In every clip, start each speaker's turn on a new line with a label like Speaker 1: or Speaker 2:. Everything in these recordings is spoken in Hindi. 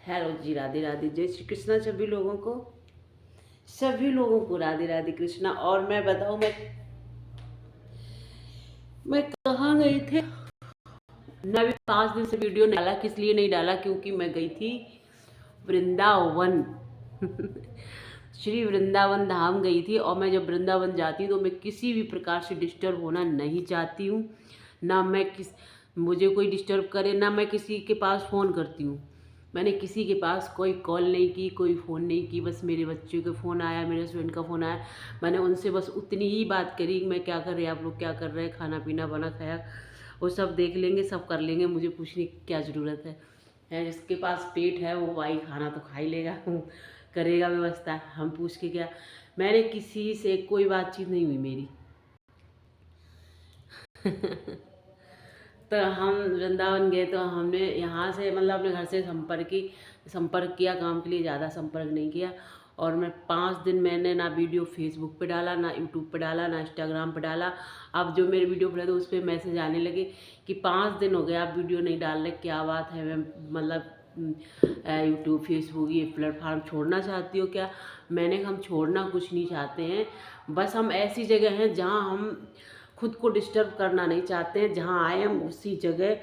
Speaker 1: हेलो जी, राधे राधे, जय श्री कृष्णा सभी लोगों को राधे राधे कृष्णा। और मैं बताऊं, मैं कहाँ गई थी। मैं अभी 5 दिन से वीडियो नहीं डाला। किस लिए नहीं डाला? क्योंकि मैं गई थी वृंदावन। श्री वृंदावन धाम गई थी। और मैं जब वृंदावन जाती हूँ तो मैं किसी भी प्रकार से डिस्टर्ब होना नहीं चाहती हूँ। ना मैं मुझे कोई डिस्टर्ब करे, ना मैं किसी के पास फ़ोन करती हूँ। मैंने किसी के पास कोई कॉल नहीं की, कोई फ़ोन नहीं की। बस मेरे बच्चे का फ़ोन आया, मेरे हस्बैंड का फ़ोन आया, मैंने उनसे बस उतनी ही बात करी, मैं क्या कर रहे हैं, आप लोग क्या कर रहे हैं, खाना पीना बना खाया, वो सब देख लेंगे, सब कर लेंगे, मुझे पूछने की क्या ज़रूरत है। जिसके पास पेट है वो भाई खाना तो खा ही लेगा, करेगा व्यवस्था, हम पूछ के क्या। मैंने किसी से कोई बातचीत नहीं हुई मेरी। तो हम वृंदावन गए तो हमने यहाँ से मतलब अपने घर से संपर्क किया, काम के लिए ज़्यादा संपर्क नहीं किया। और मैं 5 दिन मैंने ना वीडियो फेसबुक पे डाला, ना यूट्यूब पे डाला, ना इंस्टाग्राम पे डाला। अब जो मेरे वीडियो पड़े तो उस पर मैसेज आने लगे कि 5 दिन हो गए आप वीडियो नहीं डाल रहे, क्या बात है। मैं मतलब यूट्यूब फेसबुक ये प्लेटफार्म छोड़ना चाहती हो क्या? मैंने कहा हम छोड़ना कुछ नहीं चाहते हैं, बस हम ऐसी जगह हैं जहाँ हम खुद को डिस्टर्ब करना नहीं चाहते हैं। जहाँ आए हम उसी जगह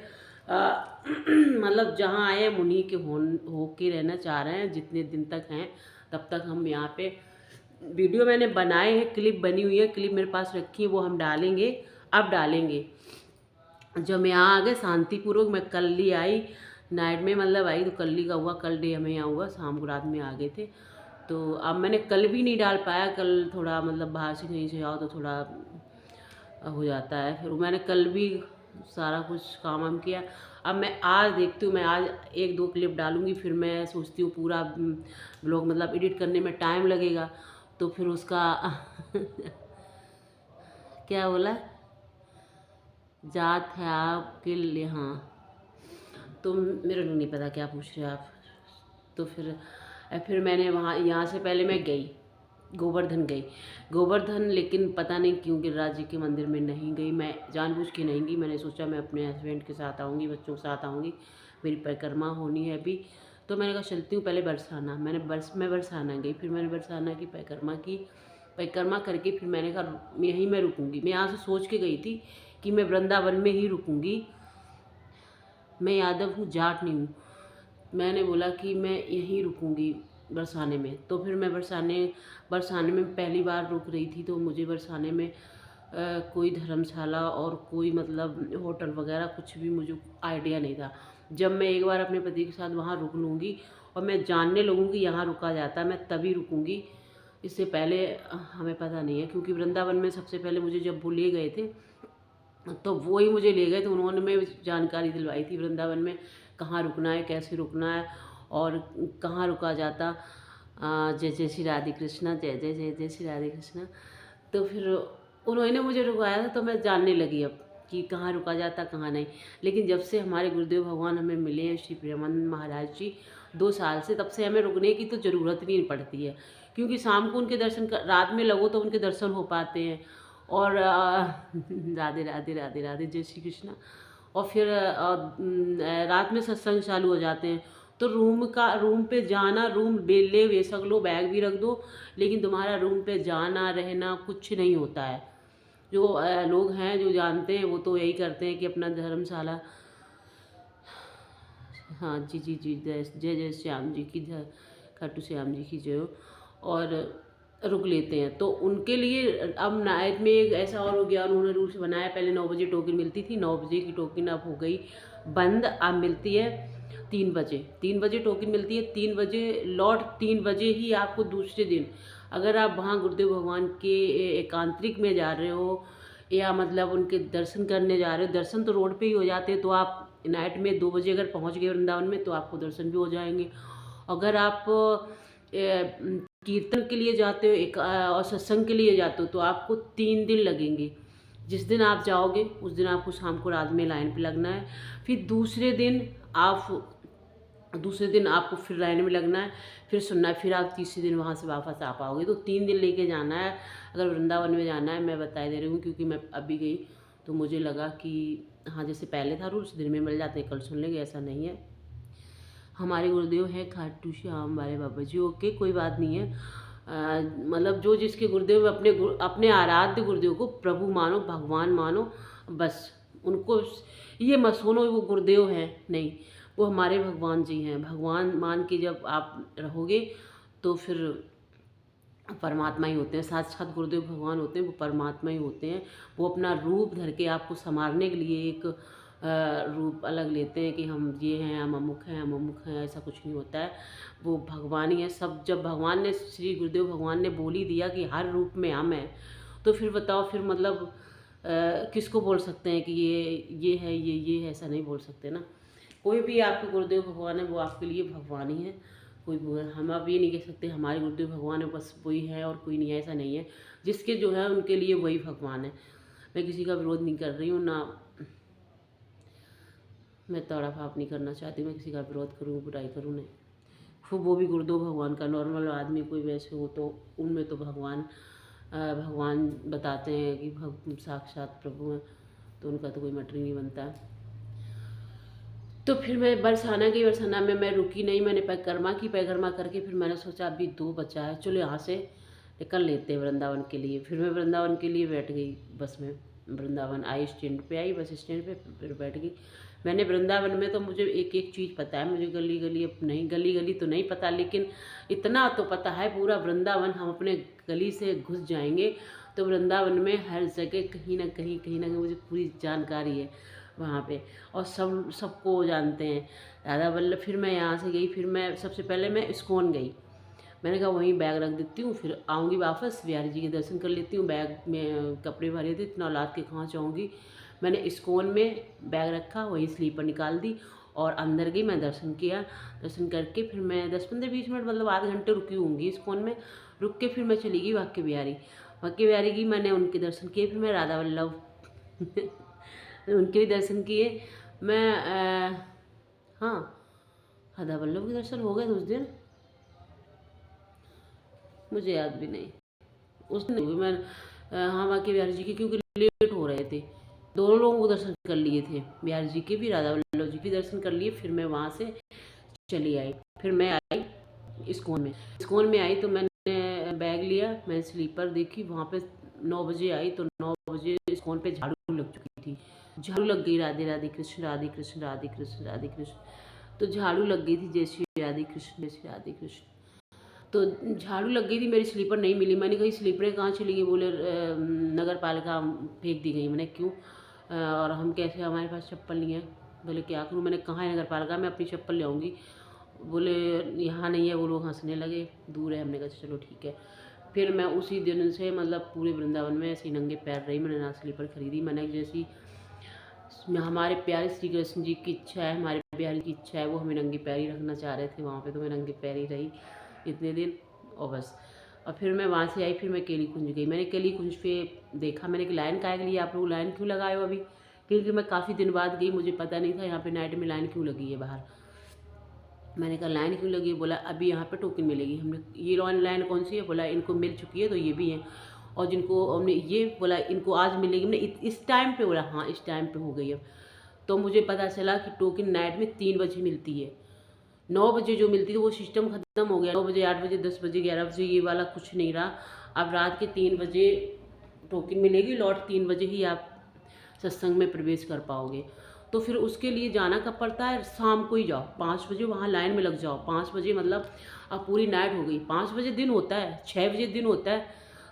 Speaker 1: मतलब जहाँ आए हम उन्हीं के हो के रहना चाह रहे हैं। जितने दिन तक हैं तब तक हम यहाँ पे वीडियो मैंने बनाए हैं, क्लिप बनी हुई है, क्लिप मेरे पास रखी है, वो हम डालेंगे। अब डालेंगे जब मैं यहाँ आ गए शांतिपूर्वक। मैं कल ही आई नाइट में, मतलब आई तो कल ही का हुआ, कल डे हमें यहाँ हुआ, शाम को रात में आ गए थे। तो अब मैंने कल भी नहीं डाल पाया, कल थोड़ा मतलब बाहर से कहीं से आओ तो थोड़ा हो जाता है। फिर मैंने कल भी सारा कुछ काम वाम किया। अब मैं आज देखती हूँ, मैं आज 1-2 क्लिप डालूँगी, फिर मैं सोचती हूँ पूरा ब्लॉग मतलब एडिट करने में टाइम लगेगा, तो फिर उसका क्या बोला, जात है आपके लिए, हाँ। तो मेरे को नहीं पता क्या पूछ रहे हो आप। तो फिर मैंने वहाँ, यहाँ से पहले मैं गई गोवर्धन, लेकिन पता नहीं क्यों गिरिराज जी के मंदिर में नहीं गई। मैं जानबूझ के नहीं गई, मैंने सोचा मैं अपने हस्बैंड के साथ आऊँगी, बच्चों के साथ आऊँगी, मेरी परिक्रमा होनी है अभी। तो मैंने कहा चलती हूँ पहले बरसाना। मैं बरसाना गई, फिर मैंने बरसाना की परिक्रमा करके फिर मैंने कहा यहीं मैं रुकूँगी। मैं यहाँ से सोच के गई थी कि मैं वृंदावन में ही रुकूँगी। मैं यादव हूँ, जाट नहीं हूँ। मैंने बोला कि मैं यहीं रुकूँगी बरसाने में। तो फिर मैं बरसाने में पहली बार रुक रही थी। तो मुझे बरसाने में कोई धर्मशाला और कोई मतलब होटल वगैरह कुछ भी मुझे आइडिया नहीं था। जब मैं एक बार अपने पति के साथ वहाँ रुक लूँगी और मैं जानने लगूँगी यहाँ रुका जाता है, मैं तभी रुकूँगी। इससे पहले हमें पता नहीं है, क्योंकि वृंदावन में सबसे पहले मुझे जब वो ले गए थे तो वो ही मुझे ले गए, तो उन्होंने मैं जानकारी दिलवाई थी वृंदावन में कहाँ रुकना है, कैसे रुकना है और कहाँ रुका जाता। जय जय श्री राधे कृष्णा, जय जय जय जय श्री राधे कृष्णा। तो फिर उन्होंने मुझे रुकवाया था, तो मैं जानने लगी अब कि कहाँ रुका जाता कहाँ नहीं। लेकिन जब से हमारे गुरुदेव भगवान हमें मिले हैं, श्री प्रेमानंद महाराज जी, 2 साल से, तब से हमें रुकने की तो ज़रूरत नहीं पड़ती है। क्योंकि शाम को उनके दर्शन रात में लगो तो उनके दर्शन हो पाते हैं। और राधे राधे राधे राधे, जय श्री कृष्णा। और फिर रात में सत्संग चालू हो जाते हैं। तो रूम पे जाना, रूम ले बेशक लो, बैग भी रख दो, लेकिन तुम्हारा रूम पे जाना रहना कुछ नहीं होता है। जो लोग हैं जो जानते हैं वो तो यही करते हैं कि अपना धर्मशाला, हाँ जी जी जी, जय जय जय श्याम जी की जय, खाटू श्याम जी की जय हो, और रुक लेते हैं। तो उनके लिए अब नाइट में एक ऐसा और हो गया, उन्होंने रूल्स बनाया। पहले 9 बजे टोकन मिलती थी, 9 बजे की टोकन अब हो गई बंद। अब मिलती है 3 बजे टोकन मिलती है। 3 बजे ही आपको दूसरे दिन, अगर आप वहाँ गुरुदेव भगवान के एकांतरिक में जा रहे हो या मतलब उनके दर्शन करने जा रहे हो, दर्शन तो रोड पे ही हो जाते हैं, तो आप नाइट में 2 बजे अगर पहुँच गए वृंदावन में तो आपको दर्शन भी हो जाएंगे। अगर आप कीर्तन के लिए जाते हो और सत्संग के लिए जाते हो तो आपको 3 दिन लगेंगे। जिस दिन आप जाओगे उस दिन आपको शाम को रात में लाइन पे लगना है। फिर दूसरे दिन आपको फिर लाइन में लगना है, फिर सुनना है, फिर आप तीसरे दिन वहाँ से वापस आ पाओगे। तो 3 दिन लेके जाना है अगर वृंदावन में जाना है। मैं बता दे रही हूँ क्योंकि मैं अभी गई तो मुझे लगा कि हाँ, जैसे पहले था रूल्स दिन में मिल जाते हैं, कल सुन लेंगे, ऐसा नहीं है। हमारे गुरुदेव हैं खाटू श्याम वाले बाबा जी। ओके, कोई बात नहीं है। मतलब जो जिसके गुरुदेव अपने आराध्य गुरुदेव को प्रभु मानो, भगवान मानो, बस उनको ये मत सुनो वो गुरुदेव हैं, नहीं, वो हमारे भगवान जी हैं। भगवान मान के जब आप रहोगे तो फिर परमात्मा ही होते हैं, साक्षात गुरुदेव भगवान होते हैं, वो परमात्मा ही होते हैं। वो अपना रूप धर के आपको संवारने के लिए एक रूप अलग लेते हैं कि हम ये हैं, हम अमुक हैं, हम अमुक हैं, ऐसा कुछ नहीं होता है। वो भगवान ही है सब। जब भगवान ने, श्री गुरुदेव भगवान ने बोल ही दिया कि हर रूप में हम हैं, तो फिर बताओ, फिर मतलब किसको बोल सकते हैं कि ये है, ये है, ऐसा नहीं बोल सकते ना। कोई भी आपके गुरुदेव भगवान है, वो आपके लिए भगवान ही है। कोई हम अब ये नहीं कह सकते हमारे गुरुदेव भगवान है बस वही है और कोई नहीं है, ऐसा नहीं है। जिसके जो है उनके लिए वही भगवान है। मैं किसी का विरोध नहीं कर रही हूँ, ना मैं तोड़ा भाप नहीं करना चाहती, मैं किसी का विरोध करूँ, बुराई करूँ, नहीं। फिर वो भी गुरुदेव भगवान का, नॉर्मल आदमी कोई वैसे हो तो उनमें तो भगवान बताते हैं कि साक्षात प्रभु हैं, तो उनका तो कोई मैटर ही नहीं बनता है। तो फिर मैं बरसाना गई। बरसाना में मैं रुकी नहीं, मैंने परिक्रमा करके फिर मैंने सोचा अभी 2 बचा है, चलो यहाँ से निकल लेते हैं वृंदावन के लिए। फिर मैं वृंदावन के लिए बैठ गई बस में। वृंदावन आई, स्टैंड पे आई, बस स्टैंड पे फिर बैठ गई। मैंने वृंदावन में तो मुझे एक एक चीज़ पता है, मुझे गली गली अब नहीं, गली गली तो नहीं पता, लेकिन इतना तो पता है पूरा वृंदावन हम अपने गली से घुस जाएंगे तो वृंदावन में हर जगह कहीं ना कहीं मुझे पूरी जानकारी है वहाँ पे, और सबको जानते हैं राधा वल्लभ। फिर मैं यहाँ से गई, फिर मैं सबसे पहले मैं इस्कॉन गई। मैंने कहा वहीं बैग रख देती हूँ, फिर आऊँगी वापस, बिहारी जी के दर्शन कर लेती हूँ। बैग में कपड़े भरे थे, इतना लाद के कहाँ जाऊँगी। मैंने इस्कॉन में बैग रखा, वहीं स्लीपर निकाल दी और अंदर गई। मैं दर्शन किया, दर्शन करके फिर मैं 10-15-20 मिनट मतलब आधे घंटे रुकी होंगी इस्कॉन में। रुक के फिर मैं चली गई बांके बिहारी की, मैंने उनके दर्शन किए। फिर मैं राधा वल्लभ उनके भी दर्शन किए। मैं हाँ, राधा वल्लभ के दर्शन हो गए उस दिन, मुझे याद भी नहीं उस दिन हुई। मैं हाँ, बांके बिहारी जी की, क्योंकि लेट हो रहे थे। दोनों लोगों को दर्शन कर लिए थे, बिहारी जी के भी, राधा वल्लभ जी के दर्शन कर लिए। फिर मैं वहाँ से चली आई। फिर मैं आई इस्कॉन में आई तो मैंने बैग लिया, मैंने स्लीपर देखी। वहाँ पे 9 बजे आई तो 9 बजे इस्कॉन पे झाड़ू लग चुकी थी। झाड़ू लग गई, राधे राधे कृष्ण, राधे कृष्ण, राधे कृष्ण, राधे कृष्ण। तो झाड़ू लग गई थी, जय श्री राधे कृष्ण, जय श्री राधे कृष्ण। तो झाड़ू लग गई थी, मेरी स्लीपर नहीं मिली। मैंने कही स्लीपरें कहाँ चली गई? बोले नगर पालिका फेंक दी गई। मैंने क्यों? और हम कैसे, हमारे पास चप्पल नहीं है। बोले क्या करूँ? मैंने कहाँ है नगर पालिका, मैं अपनी चप्पल ले आऊँगी। बोले यहाँ नहीं है। वो लोग हंसने लगे, दूर है। हमने कहा चलो ठीक है। फिर मैं उसी दिन से मतलब पूरे वृंदावन में ऐसे नंगे पैर रही। मैंने ना स्लीपर खरीदी, मैंने जैसी हमारे प्यारे श्री कृष्ण जी की इच्छा है, हमारे बिहारी की इच्छा है, वो हमें नंगे पैर ही रखना चाह रहे थे वहाँ पे, तो मैं नंगे पैर ही रही इतने दिन। और बस, और फिर मैं वहाँ से आई, फिर मैं केली कुंज गई। मैंने केली कुंज पे देखा, मैंने कि लाइन काहे के लिए आप लोग लाइन क्यों लगाए हो अभी? क्योंकि मैं काफ़ी दिन बाद गई, मुझे पता नहीं था यहाँ पे नाइट में लाइन क्यों लगी है बाहर। मैंने कहा लाइन क्यों लगी? बोला अभी यहाँ पे टोकन मिलेगी। हमने ये लाइन कौन सी है? बोला इनको मिल चुकी है, तो ये भी हैं। और जिनको हमने ये बोला इनको आज मिलेगी। मैंने इस टाइम पे बोला हाँ इस टाइम पे हो गई अब। तो मुझे पता चला कि टोकन नाइट में 3 बजे मिलती है। 9 बजे जो मिलती थी वो सिस्टम ख़त्म हो गया। 9 बजे, 8 बजे, 10 बजे, 11 बजे ये वाला कुछ नहीं रहा। अब रात के 3 बजे टोकन मिलेगी, लौट 3 बजे ही आप सत्संग में प्रवेश कर पाओगे। तो फिर उसके लिए जाना कब पड़ता है? शाम को ही जाओ, 5 बजे वहाँ लाइन में लग जाओ। 5 बजे मतलब अब पूरी नाइट हो गई। 5 बजे दिन होता है, 6 बजे दिन होता है,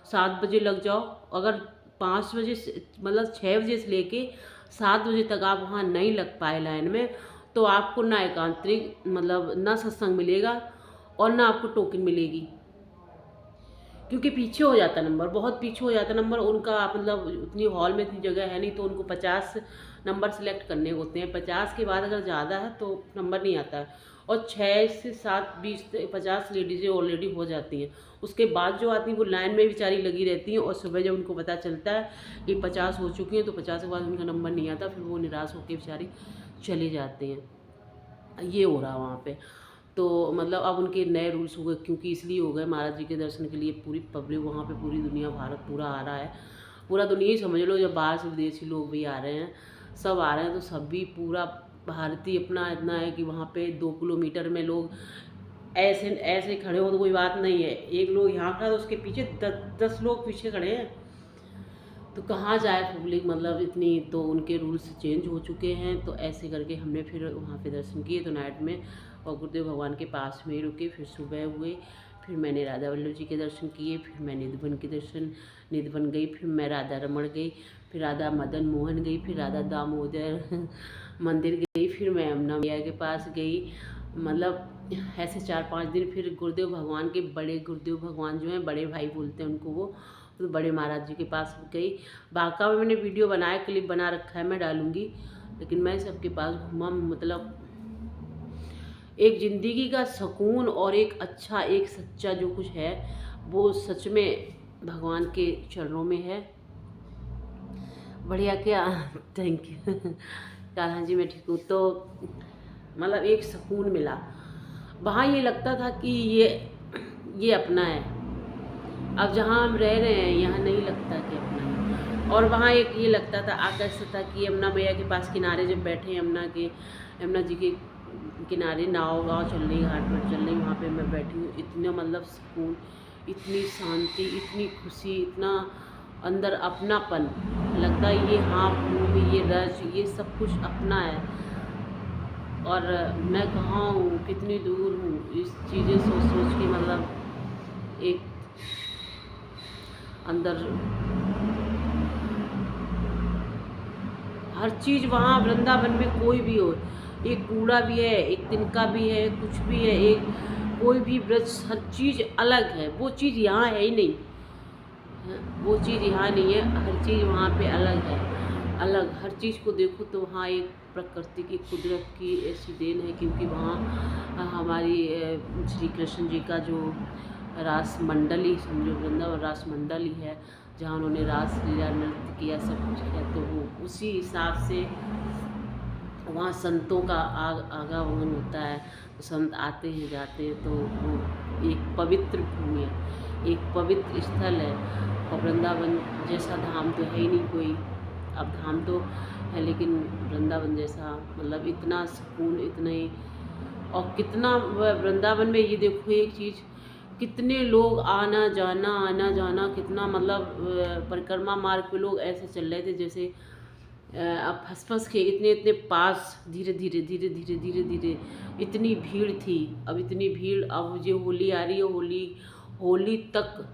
Speaker 1: 7 बजे लग जाओ। अगर 5 बजे से मतलब 6 बजे से लेके 7 बजे तक आप वहाँ नहीं लग पाए लाइन में, तो आपको ना एकांतरिक मतलब ना सत्संग मिलेगा और ना आपको टोकन मिलेगी, क्योंकि पीछे हो जाता नंबर, बहुत पीछे हो जाता नंबर उनका। मतलब उतनी हॉल में इतनी जगह है नहीं, तो उनको 50 नंबर सेलेक्ट करने होते हैं। 50 के बाद अगर ज़्यादा है तो नंबर नहीं आता है। और 6 से 7, 20 से 50 लेडीज़ें ऑलरेडी हो जाती हैं। उसके बाद जो आती हैं वो लाइन में बेचारी लगी रहती हैं, और सुबह जब उनको पता चलता है कि 50 हो चुकी हैं तो 50 के बाद उनका नंबर नहीं आता, फिर वो निराश होकर बेचारी चले जाते हैं। ये हो रहा वहाँ पे। तो मतलब अब उनके नए रूल्स हो गए, क्योंकि इसलिए हो गए महाराज जी के दर्शन के लिए पूरी पब्लिक वहाँ पे, पूरी दुनिया, भारत पूरा आ रहा है। पूरा दुनिया ही समझ लो, जब बाहर से विदेशी लोग भी आ रहे हैं, सब आ रहे हैं, तो सब भी पूरा भारतीय अपना इतना है कि वहाँ पे 2 किलोमीटर में लोग ऐसे ऐसे खड़े हो तो कोई बात नहीं है, एक लोग यहाँ खड़ा तो उसके पीछे 10 लोग पीछे खड़े हैं, तो कहाँ जाए पब्लिक, मतलब इतनी। तो उनके रूल्स चेंज हो चुके हैं। तो ऐसे करके हमने फिर वहाँ पे दर्शन किए तो नाइट में, और गुरुदेव भगवान के पास में ही रुके। फिर सुबह हुए, फिर मैंने राधा वल्लभ जी के दर्शन किए, फिर मैं निधिवन गई, फिर मैं राधा रमण गई, फिर राधा मदन मोहन गई, फिर राधा दामोदर मंदिर गई, फिर मैं यमुना मैया के पास गई। मतलब ऐसे 4-5 दिन। फिर गुरुदेव भगवान के बड़े गुरुदेव भगवान जो हैं, बड़े भाई बोलते हैं उनको, वो तो बड़े महाराज जी के पास गई। बांका में मैंने वीडियो बनाया, क्लिप बना रखा है, मैं डालूंगी। लेकिन मैं सबके पास घूमा, मतलब एक ज़िंदगी का सुकून और एक अच्छा, एक सच्चा जो कुछ है वो सच में भगवान के चरणों में है। बढ़िया क्या, थैंक यू कान्हा जी, मैं ठीक हूँ। तो मतलब एक सुकून मिला वहाँ। ये लगता था कि ये अपना है। अब जहाँ हम रह रहे हैं यहाँ नहीं लगता कि अपना है। और वहाँ एक ये लगता था, आकर्षित था कि यमुना मैया के पास किनारे जब बैठे, यमुना जी के किनारे नाव चल रही, घाट पर चल रही, वहाँ पे मैं बैठी हूँ। इतना मतलब सुकून, इतनी शांति, इतनी खुशी, इतना अंदर अपनापन लगता है। ये हाँ भूमि, ये रज, ये सब कुछ अपना है। और मैं कहाँ हूँ, कितनी दूर हूँ, इस चीज़ें सोच सोच के मतलब एक अंदर हर चीज़ वहाँ वृंदावन में कोई भी हो, एक कूड़ा भी है, एक तिनका भी है, कुछ भी है, एक कोई भी वृक्ष, हर चीज़ अलग है। वो चीज़ यहाँ है ही नहीं, वो चीज़ यहाँ नहीं है, हर चीज़ वहाँ पे अलग है। अलग हर चीज़ को देखो तो वहाँ एक प्रकृति की, कुदरत की ऐसी देन है। क्योंकि वहाँ हमारी श्री कृष्ण जी का जो रास मंडल ही समझो, वृंदावन रास मंडल ही है, जहाँ उन्होंने रास लीला नृत्य किया, सब कुछ किया। तो वो उसी हिसाब से वहाँ संतों का आगमन होता है। तो संत आते हैं जाते हैं, तो वो एक पवित्र भूमि है, एक पवित्र स्थल है। और वृंदावन जैसा धाम तो है ही नहीं कोई। अब धाम तो है लेकिन वृंदावन जैसा मतलब इतना सुकून, इतना ही। और कितना वृंदावन में ये देखो एक चीज़, कितने लोग आना जाना, कितना मतलब परिक्रमा मार्ग पे लोग ऐसे चल रहे थे जैसे अब फंस के, इतने पास, धीरे धीरे इतनी भीड़ थी। अब इतनी भीड़, अब जो होली आ रही है, होली तक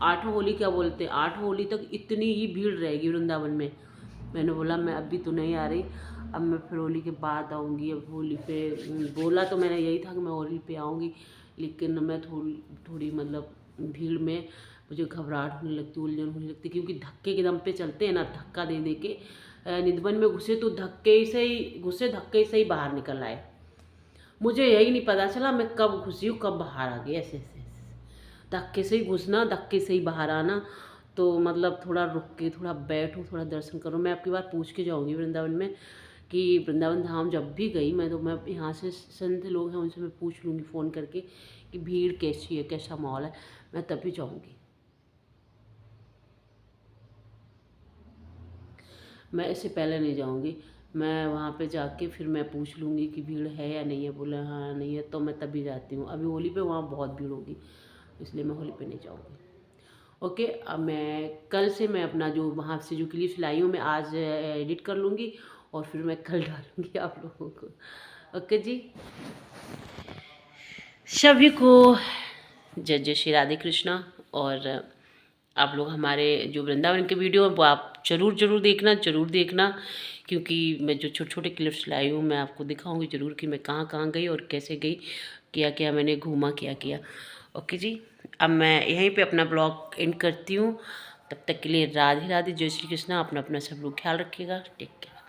Speaker 1: 8 होली क्या बोलते हैं, 8 होली तक इतनी ही भीड़ रहेगी वृंदावन में। मैंने बोला मैं अभी तो नहीं आ रही, अब मैं फिर होली के बाद आऊँगी। अब होली पे बोला तो मैंने यही था कि मैं होली पे आऊँगी, लेकिन मैं थोड़ी मतलब भीड़ में मुझे घबराहट होने लगती, उलझन होने लगती। क्योंकि धक्के के दम पे चलते हैं ना, धक्का दे के निधिवन में घुसे तो धक्के से ही बाहर निकल आए। मुझे यही नहीं पता चला मैं कब घुसी हूँ, कब बाहर आ गई। ऐसे धक्के से ही घुसना, धक्के से ही बाहर आना। तो मतलब थोड़ा रुक के, थोड़ा बैठो, थोड़ा दर्शन करो। मैं आपकी बात पूछ के जाऊँगी वृंदावन में कि वृंदावन धाम जब भी गई मैं, तो मैं यहाँ से संत लोग हैं उनसे मैं पूछ लूँगी फ़ोन करके कि भीड़ कैसी है, कैसा माहौल है, मैं तभी जाऊँगी। मैं इससे पहले नहीं जाऊँगी। मैं वहाँ पे जाके फिर मैं पूछ लूँगी कि भीड़ है या नहीं है। बोले हाँ नहीं है तो मैं तभी जाती हूँ। अभी होली पे वहाँ बहुत भीड़ होगी, इसलिए मैं होली पे नहीं जाऊँगी। ओके, अब मैं कल से मैं अपना जो वहाँ से जो क्लिप्स लाई हूँ मैं आज एडिट कर लूँगी और फिर मैं कल डालूँगी आप लोगों को। ओके जी, सभी को जय जय श्री राधे कृष्णा। और आप लोग हमारे जो वृंदावन के वीडियो हैं वो आप ज़रूर देखना, क्योंकि मैं जो छोटे छोटे क्लिप्स लाई हूँ मैं आपको दिखाऊंगी ज़रूर कि मैं कहाँ कहाँ गई और कैसे गई, क्या क्या मैंने घूमा, क्या किया। ओके जी, अब मैं यहीं पे अपना ब्लॉग एंड करती हूँ। तब तक के लिए राधे राधे, जय श्री कृष्णा। अपना सब लोग ख्याल रखिएगा। Take care.